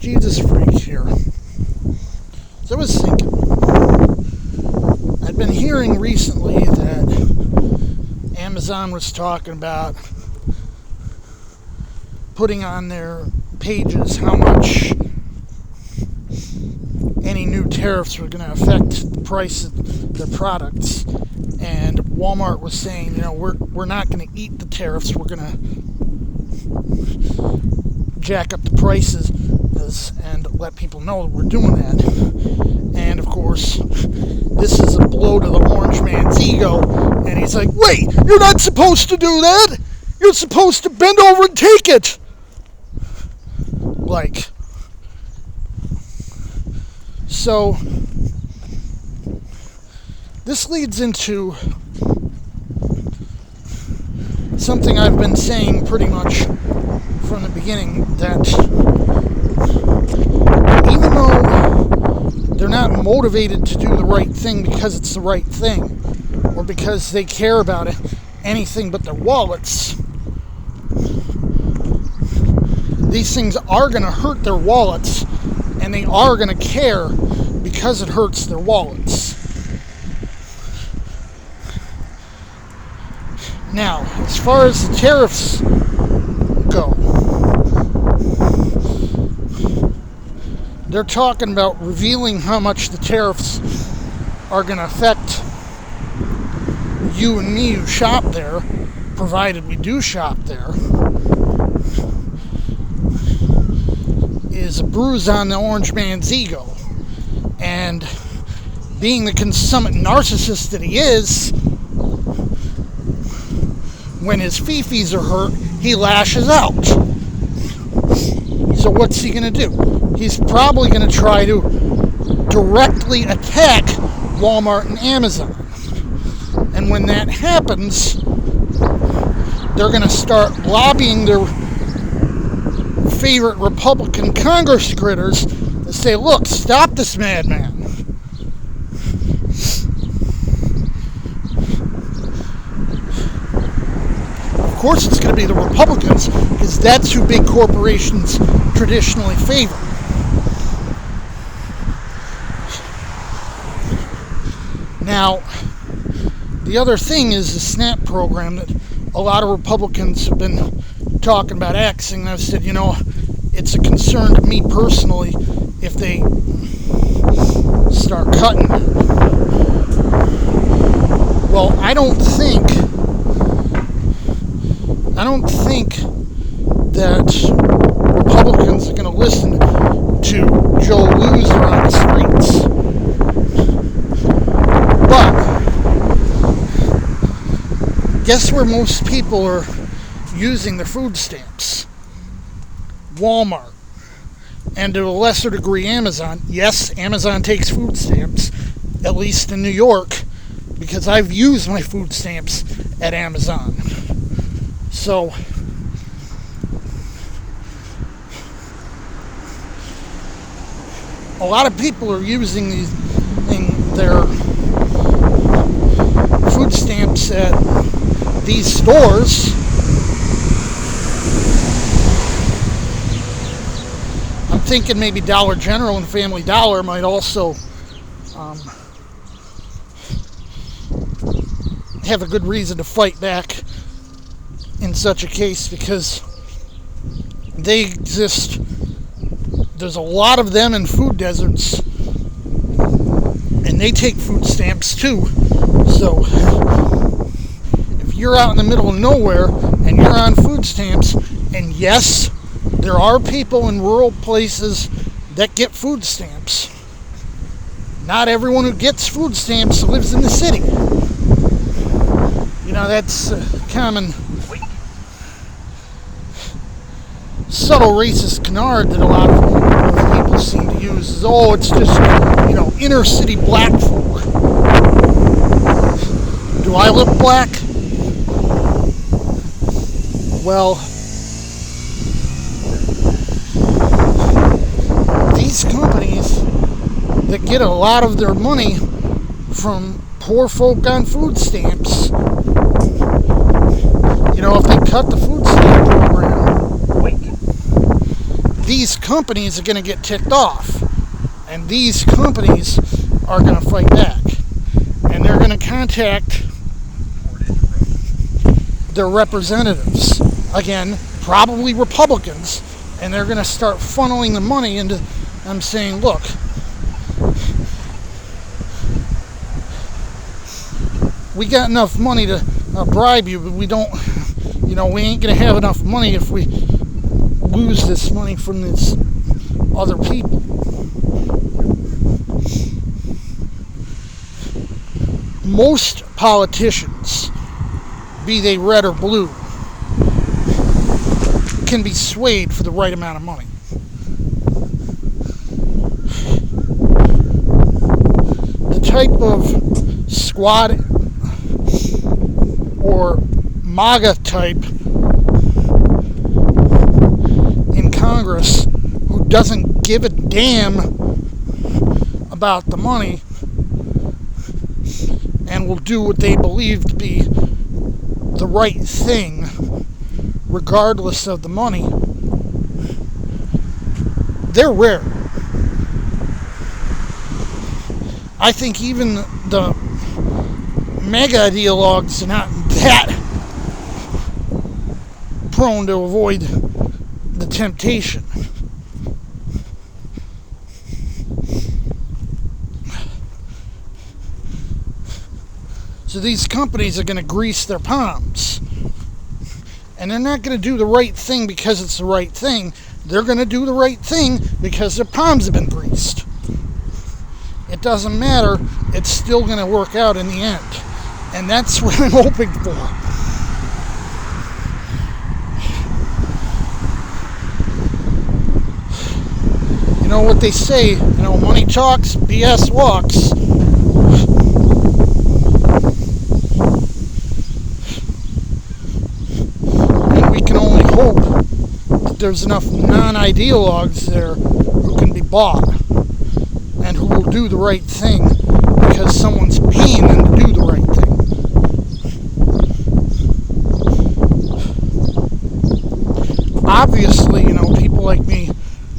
Jesus freak here. So I was thinking, I've been hearing recently that Amazon was talking about putting on their pages how much any new tariffs were going to affect the price of their products. And Walmart was saying, we're not going to eat the tariffs, we're going to jack up the prices and let people know that we're doing that. And of course, this is a blow to the orange man's ego, and he's like, wait, you're not supposed to do that! You're supposed to bend over and take it! So this leads into something I've been saying pretty much from the beginning, that even though they're not motivated to do the right thing because it's the right thing, or because they care about anything but their wallets, these things are going to hurt their wallets, and they are going to care because it hurts their wallets. Now, as far as the tariffs go, they're talking about revealing how much the tariffs are going to affect you and me who shop there, provided we do shop there, is a bruise on the orange man's ego. And being the consummate narcissist that he is, when his fifis are hurt, he lashes out. So what's he going to do? He's probably going to try to directly attack Walmart and Amazon. And when that happens, they're going to start lobbying their favorite Republican Congress critters to say, look, stop this madman. Of course it's going to be the Republicans, because that's who big corporations traditionally favor. Now, the other thing is the SNAP program that a lot of Republicans have been talking about axing, and I've said, it's a concern to me personally if they start cutting it. Well, I don't think that Republicans are going to listen to Joe Loser on the streets. But guess where most people are using their food stamps? Walmart. And to a lesser degree, Amazon. Yes, Amazon takes food stamps, at least in New York, because I've used my food stamps at Amazon. So, a lot of people are using their food stamps at these stores. I'm thinking maybe Dollar General and Family Dollar might also have a good reason to fight back in such a case, because they exist. There's a lot of them in food deserts, and they take food stamps too. So if you're out in the middle of nowhere and you're on food stamps, and yes, there are people in rural places that get food stamps. Not everyone who gets food stamps lives in the city. That's a common subtle racist canard that a lot of people seem to use. Is, it's just, inner city black folk. Do I look black? Well, these companies that get a lot of their money from poor folk on food stamps, if they cut the food stamp program, these companies are going to get ticked off. And these companies are going to fight back. And they're going to contact their representatives. Again, probably Republicans. And they're going to start funneling the money into them, saying, look, we got enough money to bribe you, but we don't, we ain't going to have enough money if we lose this money from these other people. Most politicians, be they red or blue, can be swayed for the right amount of money. The type of squad or MAGA type in Congress who doesn't give a damn about the money and will do what they believe to be the right thing regardless of the money, they're rare. I think even the mega ideologues are not that prone to avoid the temptation. So these companies are going to grease their palms. And they're not going to do the right thing because it's the right thing. They're going to do the right thing because their palms have been greased. It doesn't matter. It's still going to work out in the end. And that's what I'm hoping for. You know what they say, money talks, BS walks. And we can only hope that there's enough non-ideologues there who can be bought and who will do the right thing because someone's paying them to do the right thing. Obviously, people like me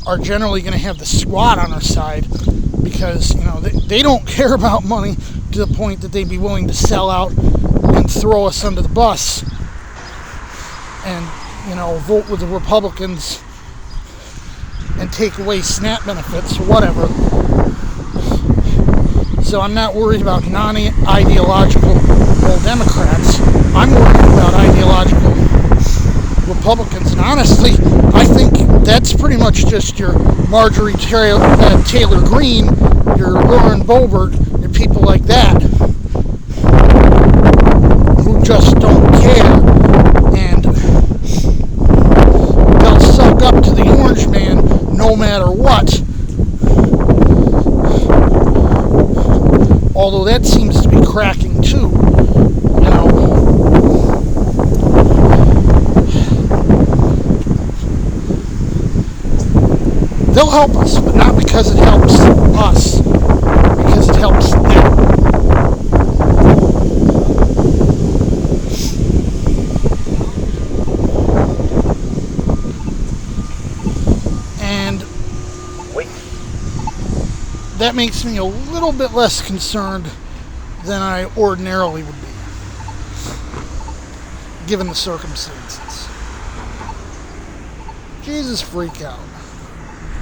are generally going to have the squad on our side because, they don't care about money to the point that they'd be willing to sell out and throw us under the bus and, vote with the Republicans and take away SNAP benefits or whatever. So I'm not worried about non-ideological Democrats. I'm worried about ideological Republicans. And honestly, I think that's pretty much just your Marjorie Taylor Greene, your Lauren Boebert, and people like that who just don't care. And they'll suck up to the orange man no matter what. Although that seems to be cracking too, They'll help us, but not because it helps us, because it helps them. And that makes me a little bit less concerned than I ordinarily would be, given the circumstances. Jesus, freak out.